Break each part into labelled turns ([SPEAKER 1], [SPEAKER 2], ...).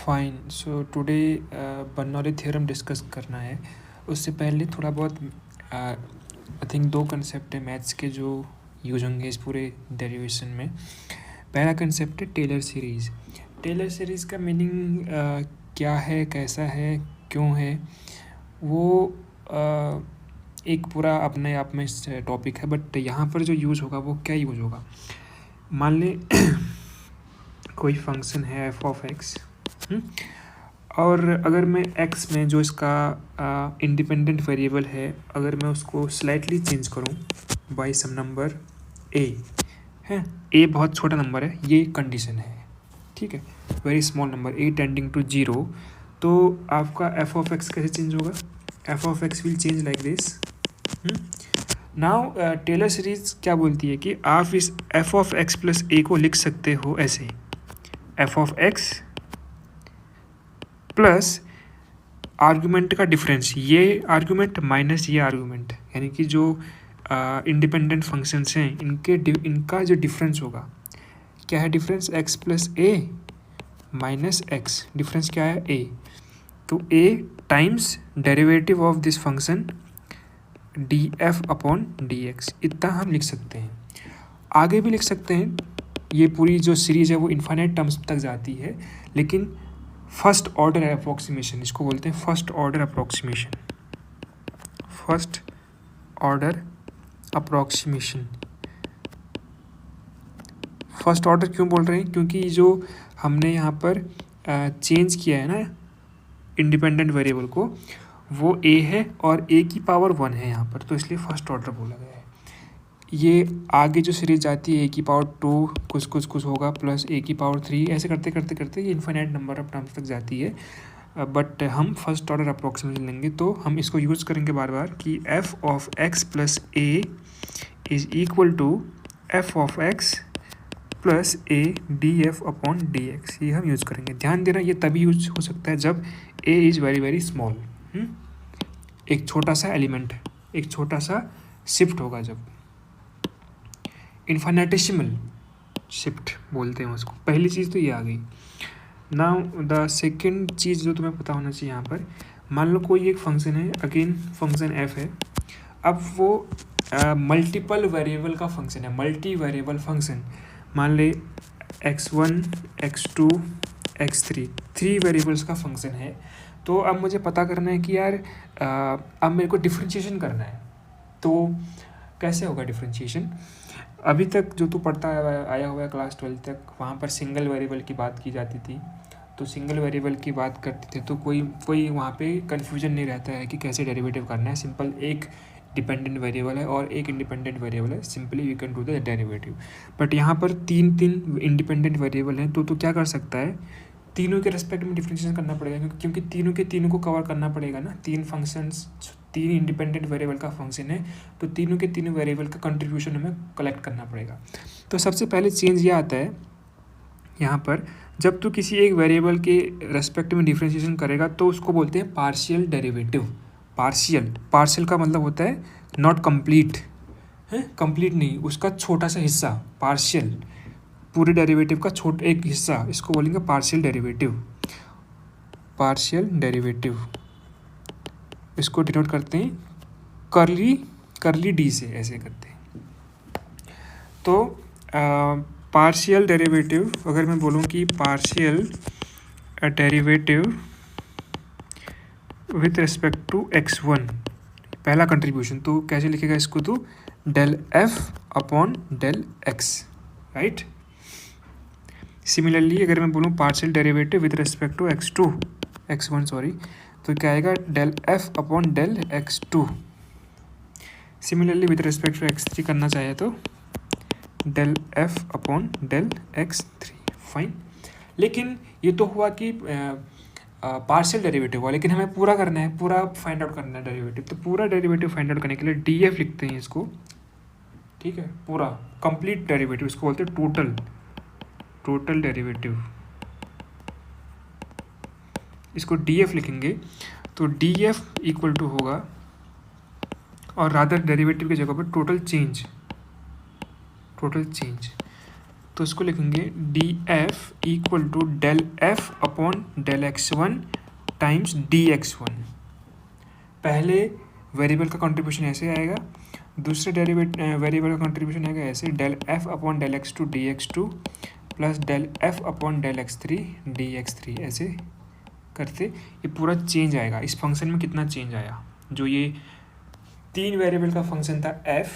[SPEAKER 1] Fine. So today Bernoulli theorem discuss करना है। उससे पहले थोड़ा बहुत आई थिंक 2 कंसेप्ट है मैथ्स के जो यूज होंगे इस पूरे डेरिवेशन में। पहला कंसेप्ट है टेलर सीरीज़। टेलर सीरीज़ का मीनिंग क्या है, कैसा है, क्यों है, वो एक पूरा अपने आप में टॉपिक है। बट यहाँ पर जो यूज़ होगा वो क्या यूज़ होगा, मान लें कोई फंक्शन है एफ ऑफ एक्स, और अगर मैं x में जो इसका इंडिपेंडेंट वेरिएबल है, अगर मैं उसको स्लाइटली चेंज करूं बाय सम नंबर a है, a बहुत छोटा नंबर है, ये कंडीशन है, ठीक है, very small number a tending to 0, तो आपका f ऑफ x कैसे चेंज होगा? f of x will change like this. Now Taylor series क्या बोलती है कि आप इस f of x plus a को लिख सकते हो ऐसे, f of x plus argument का डिफरेंस, ये आर्गुमेंट माइनस ये आर्गुमेंट, यानी कि जो इंडिपेंडेंट फंक्शंस हैं इनका जो डिफरेंस होगा, क्या है डिफरेंस? x प्लस ए माइनस एक्स, डिफरेंस क्या है? a, तो a times derivative of this function df upon dx, इतना हम लिख सकते हैं। आगे भी लिख सकते हैं, ये पूरी जो सीरीज है वो इन्फाइनाइट टर्म्स तक जाती है, लेकिन फर्स्ट ऑर्डर अप्रोक्सीमेशन, इसको बोलते हैं first order approximation. First order approximation, first order क्यों बोल रहे हैं? क्योंकि जो हमने यहाँ पर चेंज किया है ना इंडिपेंडेंट वेरिएबल को, वो a है और a की पावर 1 है यहाँ पर, तो इसलिए फर्स्ट ऑर्डर बोला गया है। ये आगे जो सीरीज जाती है a की पावर 2 कुछ होगा प्लस a की पावर 3, ऐसे करते करते करते ये इन्फाइनाइट नंबर ऑफ टर्म्स तक जाती है। बट हम फर्स्ट ऑर्डर अप्रोक्सीमेशन लेंगे तो हम इसको यूज़ करेंगे बार बार कि f of x plus a is equal to f of x plus a df upon dx, ये हम यूज़ करेंगे। ध्यान देना, ये तभी यूज हो सकता है जब a is very very small, एक छोटा सा एलिमेंट, एक छोटा सा शिफ्ट होगा, जब इन्फाइनेटिसिमल शिफ्ट बोलते हैं उसको। पहली चीज़ तो ये आ गई। नाउ द सेकंड चीज़ जो तुम्हें पता होना चाहिए यहाँ पर, मान लो कोई एक फंक्शन है, अगेन फंक्शन f है, अब वो मल्टीपल वेरिएबल का फंक्शन है, मल्टी वेरिएबल फंक्शन। मान ले x1 x2 x3, 3 वेरिएबल्स का फंक्शन है। तो अब मुझे पता करना है कि यार अब मेरे को डिफ्रेंशिएशन करना है, तो कैसे होगा डिफ्रेंशिएशन? अभी तक जो तू पढ़ता आया हुआ है क्लास 12 तक, वहाँ पर सिंगल वेरिएबल की बात की जाती थी, तो सिंगल वेरिएबल की बात करते थे तो कोई वहाँ पे कन्फ्यूजन नहीं रहता है कि कैसे डेरिवेटिव करना है। सिंपल एक डिपेंडेंट वेरिएबल है और एक इंडिपेंडेंट वेरिएबल है, simply we can do the derivative. But यहाँ पर तीन इंडिपेंडेंट वेरिएबल हैं, तो क्या कर सकता है, तीनों के रेस्पेक्ट में डिफरेंशिएशन करना पड़ेगा, क्योंकि तीनों के तीनों को कवर करना पड़ेगा ना। 3 फंक्शंस, 3 इंडिपेंडेंट वेरिएबल का फंक्शन है, तो तीनों के तीनों वेरिएबल का कंट्रीब्यूशन हमें कलेक्ट करना पड़ेगा। तो सबसे पहले चेंज ये आता है यहाँ पर, जब तू किसी एक वेरिएबल के रेस्पेक्ट में डिफरेंशिएशन करेगा तो उसको बोलते हैं पार्शियल डेरिवेटिव। पार्शियल का मतलब होता है नॉट कंप्लीट, है कंप्लीट नहीं, उसका छोटा सा हिस्सा, पार्शियल, पूरे डेरिवेटिव का एक हिस्सा, इसको बोलेंगे पार्शियल डेरिवेटिव। पार्शियल डेरिवेटिव इसको डिनोट करते हैं करली डी से, ऐसे करते हैं। तो पार्शियल डेरिवेटिव, अगर मैं बोलूँ कि partial derivative with respect to x1, पहला कंट्रीब्यूशन, तो कैसे लिखेगा इसको? तो del f upon del x, right. Similarly अगर मैं बोलूँ partial derivative with respect to x1 sorry, तो क्या आएगा? Del f upon del x2। Similarly with respect to x3 करना चाहे तो del f upon del x3, fine. लेकिन ये तो हुआ कि पार्शियल डेरिवेटिव हुआ, लेकिन हमें पूरा करना है, पूरा फाइंड आउट करना है डेरिवेटिव। तो पूरा डेरिवेटिव फाइंड आउट करने के लिए df लिखते हैं इसको, ठीक है, पूरा कंप्लीट डेरिवेटिव, इसको बोलते हैं टोटल डेरिवेटिव, इसको df लिखेंगे। तो df इक्वल टू होगा, और रादर डेरिवेटिव की जगह पर टोटल चेंज, तो इसको लिखेंगे D F equal to del F upon del x1 times dx1। पहले वेरिएबल का कंट्रीब्यूशन ऐसे आएगा, दूसरे वेरिएबल का कंट्रीब्यूशन आएगा ऐसे, del F upon del x2 dx2 plus del F upon del x3 dx3। ऐसे करते ये पूरा चेंज आएगा। इस फंक्शन में कितना चेंज आया, जो ये 3 वेरिएबल का फंक्शन था f,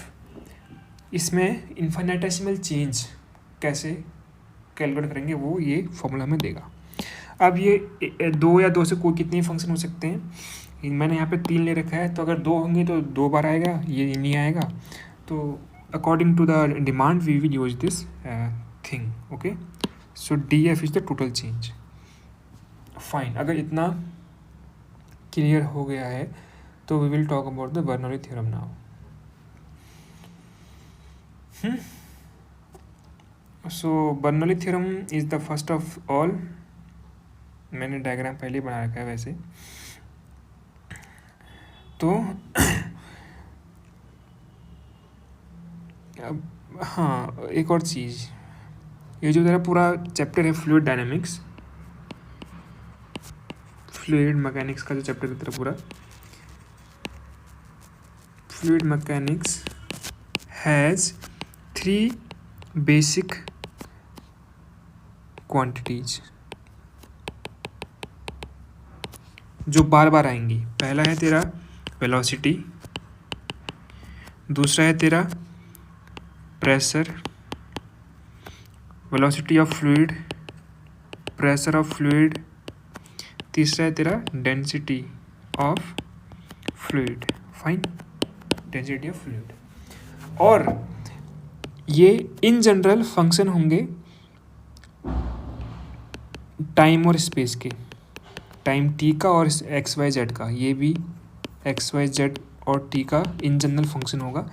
[SPEAKER 1] इसमें इन्फिनिटेसिमल चेंज कैसे कैलकुलेट करेंगे वो ये फॉर्मूला में देगा। अब ये 2 या 2 से कोई कितने फंक्शन हो सकते हैं, मैंने यहाँ पे 3 ले रखा है, तो अगर 2 होंगे तो 2 बार आएगा, ये नहीं आएगा। तो according to the demand we will use this thing. Okay, so d f is the total change. Fine, अगर इतना क्लियर हो गया है तो we will talk about the Bernoulli theorem now. So Bernoulli theorem is the first of all, मैंने diagram पहले ही बना रखा है वैसे। तो अब हाँ, एक और चीज़, ये जो मेरा पूरा चैप्टर है फ्लूइड डायनामिक्स, फ्लूइड मैकेनिक्स का जो चैप्टर है तेरा पूरा, fluid mechanics has 3 basic quantities जो बार बार आएंगी। पहला है तेरा वेलोसिटी, दूसरा है तेरा pressure, velocity of fluid, pressure of fluid, तीसरा है तेरा density of fluid. Fine, density of fluid. और ये इन जनरल फंक्शन होंगे टाइम और स्पेस के, टाइम टी का और एक्स वाई जेड का, ये भी एक्स वाई जेड और टी का इन जनरल फंक्शन होगा।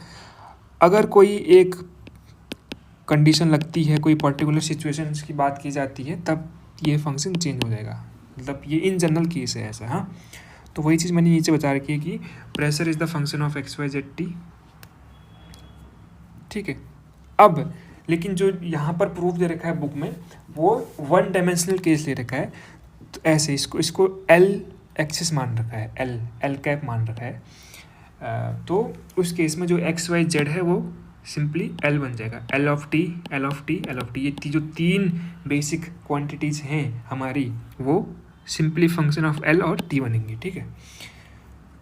[SPEAKER 1] अगर कोई एक कंडीशन लगती है, कोई पर्टिकुलर सिचुएशन की बात की जाती है, तब ये फंक्शन चेंज हो जाएगा। मतलब ये इन जनरल केस है ऐसा। हाँ, तो वही चीज़ मैंने नीचे बता रखी है कि pressure is the function of x y z t. ठीक है, अब लेकिन जो यहाँ पर प्रूफ दे रखा है बुक में, वो 1 डायमेंशनल केस ले रखा है। तो ऐसे इसको एल एक्सिस मान रखा है, एल कैप मान रखा है। तो उस केस में जो एक्स वाई जेड है वो सिंपली एल बन जाएगा, L of T, L of T, L of T. ये जो 3 बेसिक क्वांटिटीज़ हैं हमारी, वो सिंपली फंक्शन ऑफ एल और टी बनेंगे। ठीक है,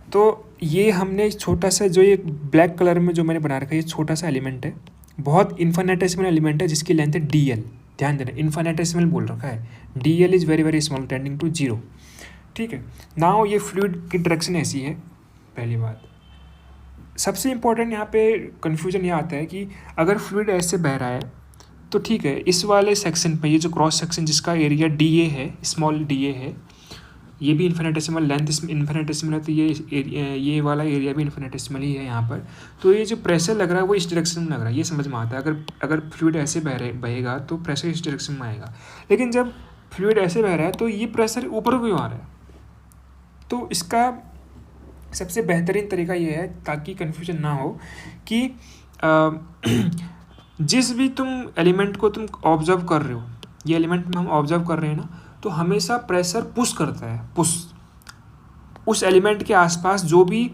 [SPEAKER 1] तो ये हमने छोटा सा जो ये ब्लैक कलर में जो मैंने बना रखा है, ये छोटा सा एलिमेंट है, बहुत इन्फिनिटेसिमल एलिमेंट है, जिसकी लेंथ है डी एल। ध्यान देना, इन्फिनिटेसिमल बोल रखा है, d l is very very small tending to 0। ठीक है, नाउ ये फ्लूइड की डायरेक्शन ऐसी है। पहली बात, सबसे इम्पोर्टेंट यहाँ पे कन्फ्यूजन ये आता है कि अगर फ्लूइड ऐसे बह रहा है तो ठीक है, इस वाले सेक्शन पे ये जो क्रॉस सेक्शन जिसका एरिया डी ए है, स्मॉल डी ए है, ये भी इन्फिनिटेसिमल, लेंथ इसमें इन्फिनिटेसिमल है, तो ये वाला एरिया भी इन्फिनिटेसिमल ही है यहाँ पर। तो ये जो प्रेशर लग रहा है वो इस डायरेक्शन में लग रहा है, ये समझ में आता है। अगर फ्लूइड ऐसे बहेगा तो प्रेशर इस डायरेक्शन में आएगा, लेकिन जब फ्लूइड ऐसे बह रहा है तो ये प्रेशर ऊपर भी आ रहा है। तो इसका सबसे बेहतरीन तरीका ये है, ताकि कन्फ्यूजन ना हो, कि जिस भी तुम एलिमेंट को तुम ऑब्जर्व कर रहे हो, ये एलिमेंट में हम ऑब्जर्व कर रहे हैं ना, तो हमेशा प्रेशर पुश करता है, पुश। उस एलिमेंट के आसपास जो भी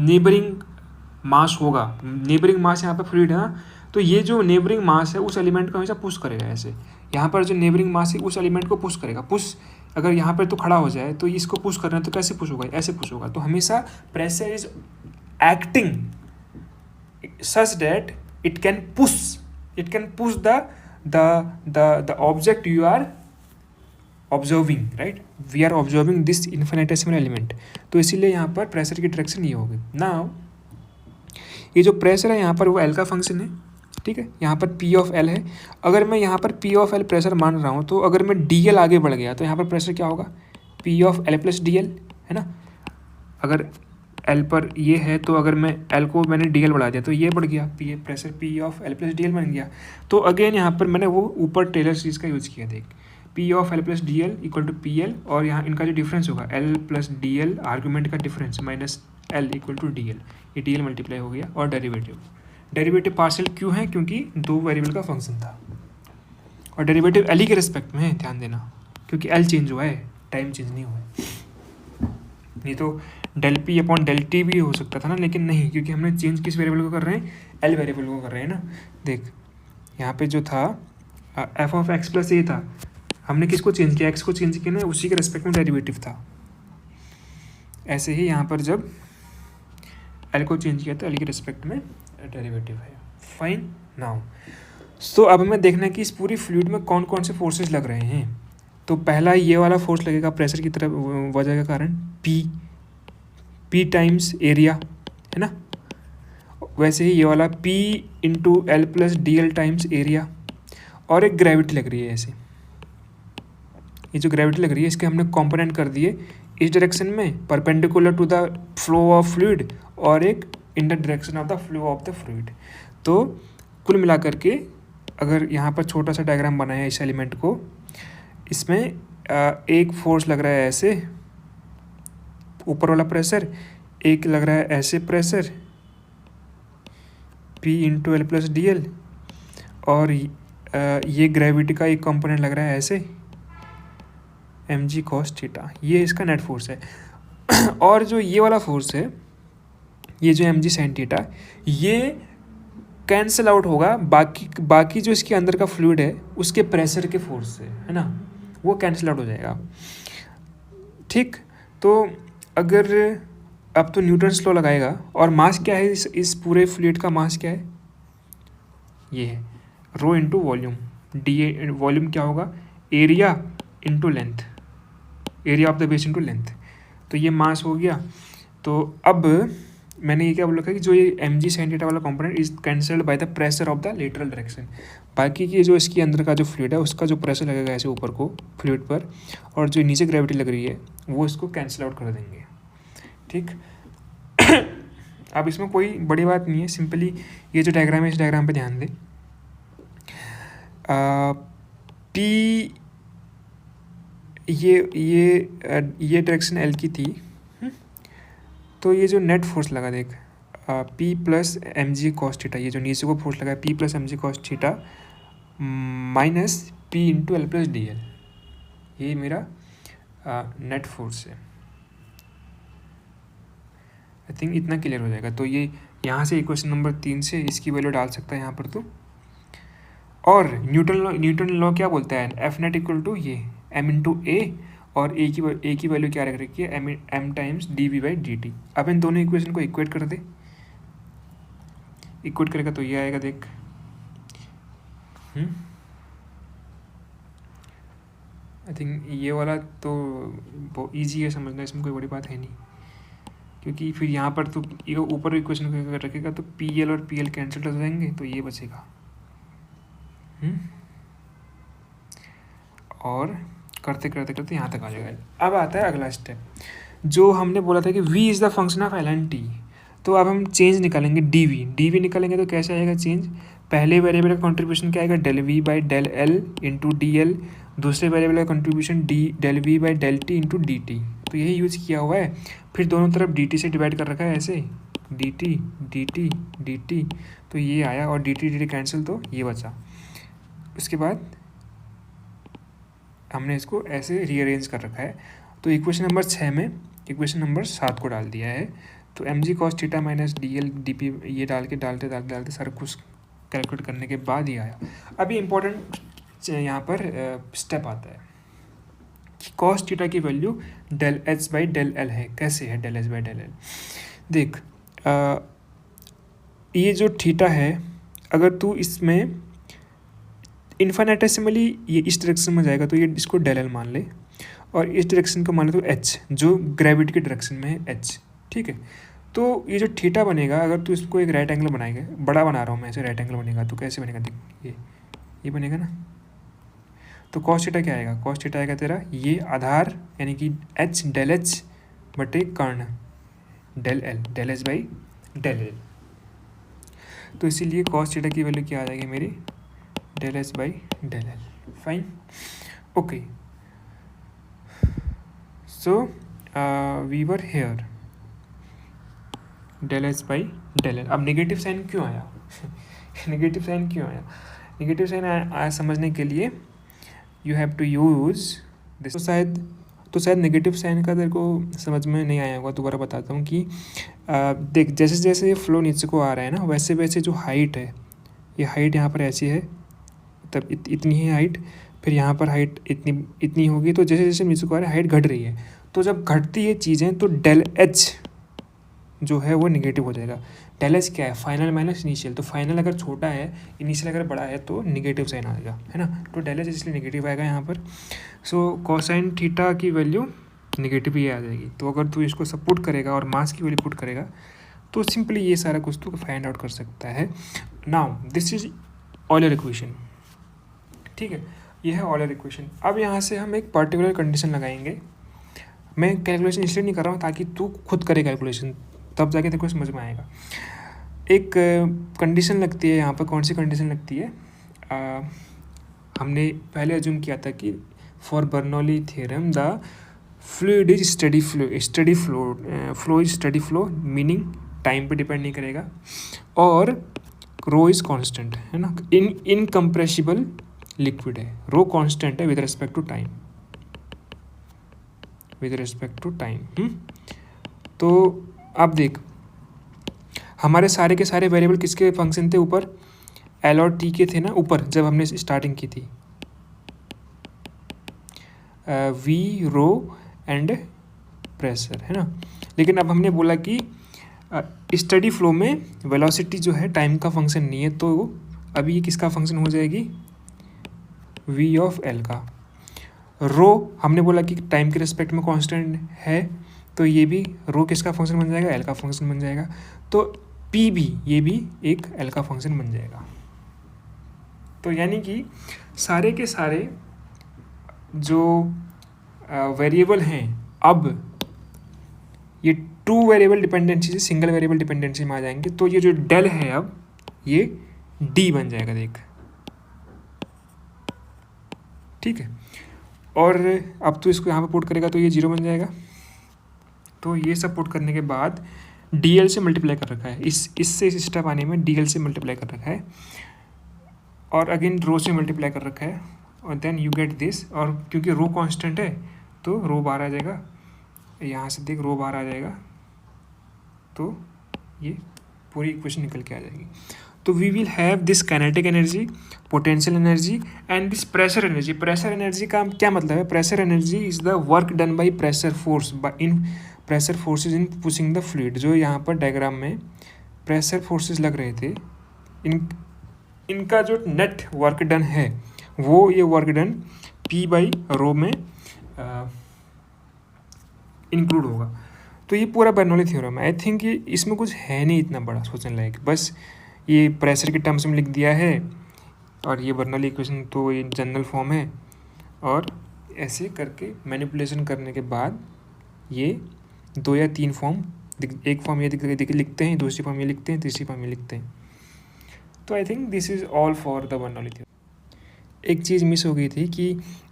[SPEAKER 1] नेबरिंग मास होगा, नेबरिंग मास यहाँ पर फ्लूइड है ना, तो ये जो नेबरिंग मास है उस एलिमेंट को हमेशा पुश करेगा। ऐसे यहाँ पर जो नेबरिंग मास है उस एलिमेंट को पुश करेगा। पुश अगर यहाँ पर तो खड़ा हो जाए तो इसको पुश करना है तो कैसे पुश होगा, ऐसे पुश होगा। तो हमेशा pressure is acting such that it can push the object you are observing, right? We are observing this infinitesimal element, तो इसीलिए यहाँ पर प्रेशर की डायरेक्शन ये होगी। नाउ ये जो प्रेशर है यहाँ पर वो एल का फंक्शन है। ठीक है, यहाँ पर पी ऑफ एल है। अगर मैं यहाँ पर पी ऑफ एल प्रेशर मान रहा हूँ, तो अगर मैं डी एल आगे बढ़ गया तो यहाँ पर प्रेशर क्या होगा, P of L plus D L, है ना। अगर एल पर ये है तो अगर मैं एल को मैंने डी एल बढ़ा दिया तो ये बढ़ गया, P pressure P of L plus D L बन गया। तो अगेन यहाँ पर मैंने वो ऊपर टेलर सीरीज का यूज़ किया, देख, P of L plus D L equal to P L, और यहाँ इनका जो डिफरेंस होगा L plus D L argument का difference minus L equal to D L, ये डी एल मल्टीप्लाई हो गया और डेरिवेटिव। डेरिवेटिव पार्शियल क्यों है, क्योंकि दो वेरिएबल का फंक्शन था, और डेरिवेटिव एल के रिस्पेक्ट में है, ध्यान देना, क्योंकि एल चेंज हुआ है, टाइम चेंज नहीं हुआ है। नहीं तो del p upon del t भी हो सकता था ना, लेकिन नहीं, क्योंकि हमने चेंज किस वेरिएबल को कर रहे हैं, एल वेरिएबल को कर रहे हैं ना। देख यहाँ पे जो था एफ ऑफ एक्स प्लस ए था, हमने किसको चेंज किया, एक्स को चेंज किया ना, उसी के रेस्पेक्ट में डेरिवेटिव था। ऐसे ही यहाँ पर जब एल को चेंज किया तो एल के रिस्पेक्ट में डेरिवेटिव है। फाइन। नाउ सो अब हमें देखना है कि इस पूरी फ्लूइड में कौन कौन से फोर्सेस लग रहे हैं। तो पहला ये वाला फोर्स लगेगा प्रेशर की तरफ वजह के कारण, पी टाइम्स एरिया, है ना। वैसे ही ये वाला P into l plus D L times area, और एक ग्रेविटी लग रही है ऐसे। ये जो ग्रेविटी लग रही है इसके हमने कंपोनेंट कर दिए इस डायरेक्शन में perpendicular to the flow of fluid, और एक in the direction of the flow of the fluid. तो कुल मिलाकर के अगर यहाँ पर छोटा सा डायग्राम बनाया इस एलिमेंट को, इसमें एक फोर्स लग रहा है ऐसे ऊपर वाला प्रेशर, एक लग रहा है ऐसे pressure P into l plus D L, और ये ग्रेविटी का एक कंपोनेंट लग रहा है ऐसे mg cos थीटा। ये इसका नेट फोर्स है। और जो ये वाला फोर्स है, ये जो mg sin थीटा, ये कैंसिल आउट होगा बाकी जो इसके अंदर का फ्लूइड है उसके प्रेशर के फोर्स से, है ना, वो कैंसिल आउट हो जाएगा। ठीक, तो अगर अब तो न्यूटन्स लॉ लगाएगा, और मास क्या है इस पूरे फ्लूइड का, मास क्या है, ये है rho into volume, D volume क्या होगा, area into length, area of the base into length. तो ये मास हो गया। तो अब मैंने ये क्या बोला कि जो ये mg sin थीटा वाला component is cancelled by the pressure of the lateral direction. बाकी की जो इसके अंदर का जो फ्लूइड है उसका जो प्रेशर लगेगा ऐसे ऊपर को फ्लूइड पर, और जो नीचे ग्रेविटी लग रही है वो इसको कैंसिल आउट कर देंगे। ठीक। अब इसमें कोई बड़ी बात नहीं है, सिंपली ये जो डायग्राम है इस डायग्राम पे ध्यान दें। पी ये डायरेक्शन एल की थी, तो ये जो नेट फोर्स लगा देख P plus m g cos theta, ये जो नीचे को फोर्स लगा P plus m g cos theta minus P into l plus D L, ये मेरा नेट फोर्स है। आई थिंक इतना क्लियर हो जाएगा। तो ये यहाँ से इक्वेशन नंबर 3 से इसकी वैल्यू डाल सकता है यहाँ पर तो। और न्यूटन लॉ क्या बोलता है, एफ नेट इक्वल टू ये m इंटू ए, और ए की वैल्यू क्या रख रखी है, m times d v by d t. अब इन दोनों इक्वेशन को इक्वेट कर दे, इक्वेट करेगा तो ये आएगा देख। आई थिंक ये वाला तो बहुत ईजी है समझना, इसमें कोई बड़ी बात है नहीं, क्योंकि फिर यहाँ पर तो ये ऊपर इक्वेशन को रखेगा तो पी एल और पी एल कैंसिल हो जाएंगे, तो ये बचेगा। और करते करते करते यहाँ तक आ जाएगा। अब आता है अगला स्टेप, जो हमने बोला था कि v is the function of L and T. तो अब हम चेंज निकालेंगे डी वी निकालेंगे, तो कैसे आएगा चेंज, पहले वेरिएबल का कंट्रीब्यूशन क्या आएगा, del we by del l into d l, दूसरे वेरिएबल का contribution del we by del t into d t. तो यही यूज़ किया हुआ है। फिर दोनों तरफ डी टी से डिवाइड कर रखा है ऐसे, D T D T D t, तो ये आया, और डी टी कैंसिल तो ये बचा। उसके बाद हमने इसको ऐसे रीअरेंज कर रखा है। तो इक्वेशन नंबर 6 में इक्वेशन नंबर 7 को डाल दिया है। तो m g cos theta minus d l d p ये डालते सारा कुछ कैलकुलेट करने के बाद ही आया। अभी इम्पोर्टेंट यहाँ पर स्टेप आता है कि कॉस थीटा की value del H by del l है। कैसे है del H by del l, देख ये जो थीटा है, अगर तू इसमें इन्फिनिटेसिमली ये इस डायरेक्शन में जाएगा तो ये इसको डेल एल मान ले, और इस डायरेक्शन को मान ले तो एच, जो ग्रेविटी के डायरेक्शन में है एच। ठीक है, तो ये जो थीटा बनेगा, अगर तू इसको एक राइट एंगल बनाएगा, बड़ा बना रहा हूँ मैं, ऐसे राइट एंगल बनेगा तो कैसे बनेगा, देख ये बनेगा ना। तो कॉस थीटा क्या आएगा, कॉस थीटा आएगा तेरा ये आधार यानी कि एच डेल एच बटे कर्ण del L, del H by del L. तो इसीलिए कॉस थीटा की वैल्यू क्या आ जाएगी मेरी, del H by del l. Fine, okay. So we were here del H by del l. अब नेगेटिव साइन क्यों आया नेगेटिव साइन क्यों आया? नेगेटिव साइन आया समझने के लिए you have to use this. तो शायद नेगेटिव साइन का तेरे को समझ में नहीं आया होगा। दोबारा बताता हूँ कि देख, जैसे जैसे ये फ्लो नीचे को आ रहा है ना, वैसे वैसे जो हाइट है, ये हाइट यहाँ पर ऐसी है, तब इतनी है हाइट, फिर यहाँ पर हाइट इतनी होगी। तो जैसे जैसे नीचे को आ रहा है हाइट घट रही है। तो जब घटती है चीज़ें तो डेल एच जो है वो निगेटिव हो जाएगा। डेल एच क्या है? Final minus initial. तो फाइनल अगर छोटा है, इनिशियल अगर बड़ा है, तो निगेटिव साइन आएगा, है ना। तो डेल एच इसलिए निगेटिव आएगा यहाँ पर। सो कोसाइन थीटा की वैल्यू निगेटिव ही आ जाएगी। तो अगर तू इसको सब पुट करेगा और मास की वैल्यू पुट करेगा तो सिंपली ये सारा कुछ तू फाइंड आउट कर सकता है। Now this is Euler equation, ठीक है, ये है ऑयलर इक्वेशन। अब यहाँ से हम एक पर्टिकुलर कंडीशन लगाएंगे। मैं कैलकुलेशन इसलिए नहीं कर रहा हूँ ताकि तू खुद करे कैलकुलेशन, तब जाके तेरे को समझ में आएगा। एक कंडीशन लगती है यहाँ पर। कौन सी कंडीशन लगती है? हमने पहले अज्यूम किया था कि for Bernoulli theorem the fluid is steady flow is steady flow, meaning time पे डिपेंड नहीं करेगा, और रो इज कांस्टेंट, है ना। इनकम्प्रेसिबल लिक्विड है, रो कांस्टेंट है विद रिस्पेक्ट टू टाइम, तो अब देख, हमारे सारे के सारे वेरिएबल किसके फंक्शन थे? ऊपर एल और टी के थे ना, ऊपर जब हमने स्टार्टिंग की थी, वी, रो एंड प्रेशर, है ना। लेकिन अब हमने बोला कि स्टडी फ्लो में वेलोसिटी जो है टाइम का फंक्शन नहीं है, तो अभी ये किसका फंक्शन हो जाएगी? वी ऑफ एल का। रो हमने बोला कि टाइम के रिस्पेक्ट में कांस्टेंट है, तो ये भी रो किसका फंक्शन बन जाएगा? एल का फंक्शन बन जाएगा। तो पी भी, ये भी एक एल का फंक्शन बन जाएगा। तो यानी कि सारे के सारे जो वेरिएबल हैं अब ये टू वेरिएबल डिपेंडेंसी से सिंगल वेरिएबल डिपेंडेंसी में आ जाएंगे। तो ये जो डेल है अब ये डी बन जाएगा, देख, ठीक है। और अब तो इसको यहाँ पे पुट करेगा तो ये जीरो बन जाएगा। तो ये सब पुट करने के बाद डी एल से मल्टीप्लाई कर रखा है, इससे इस स्टेप आने में डी एल से मल्टीप्लाई कर रखा है, और अगेन रो से मल्टीप्लाई कर रखा है, और देन यू गेट दिस। और क्योंकि रो कांस्टेंट है तो रो बाहर आ जाएगा, यहाँ से देख रो बाहर आ जाएगा, तो ये पूरी इक्वेशन निकल के आ जाएगी। तो we will have this kinetic energy, potential energy and this pressure energy. Pressure energy का क्या मतलब है? Pressure energy is the work done by pressure force in pressure forces in pushing the fluid. जो यहाँ पर डायग्राम में pressure forces लग रहे थे, इनका जो नेट वर्क डन है वो ये work done P by rho में इंक्लूड होगा। तो ये पूरा बर्नौली थ्योरम है। आई थिंक ये इसमें कुछ है नहीं इतना बड़ा सोचने लायक, बस ये प्रेशर के टर्म्स में लिख दिया है, और ये बर्नौली इक्वेशन तो ये जनरल फॉर्म है, और ऐसे करके मैनिपुलेशन करने के बाद ये 2 या 3 फॉर्म, एक फॉर्म ये लिखते हैं, दूसरी फॉर्म ये लिखते हैं, तीसरी फॉर्म ये लिखते हैं। तो I think this is all for the Bernoulli theorem. एक चीज़ मिस हो गई थी कि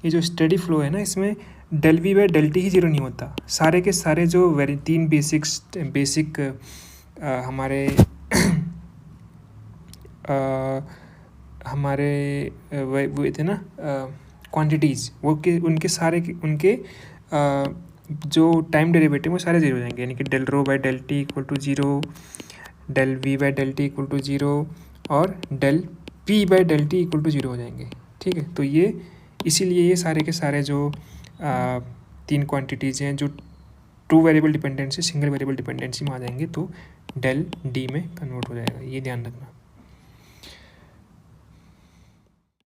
[SPEAKER 1] ये जो स्टडी फ्लो है ना, इसमें del we by del t ही जीरो नहीं होता। सारे के सारे जो तीन बेसिक हमारे वो थे ना क्वांटिटीज़, वो के उनके जो टाइम डेरिवेटिव वो सारे जीरो हो जाएंगे। यानी कि del rho by del T equal to zero, del we by del T equal to zero, और del P by del T equal to zero हो जाएंगे, ठीक है। तो ये इसीलिए ये सारे के सारे जो 3 क्वांटिटीज़ हैं जो 2 variable dependency single variable dependency में आ जाएंगे, तो डेल डी में कन्वर्ट हो जाएगा, ये ध्यान रखना।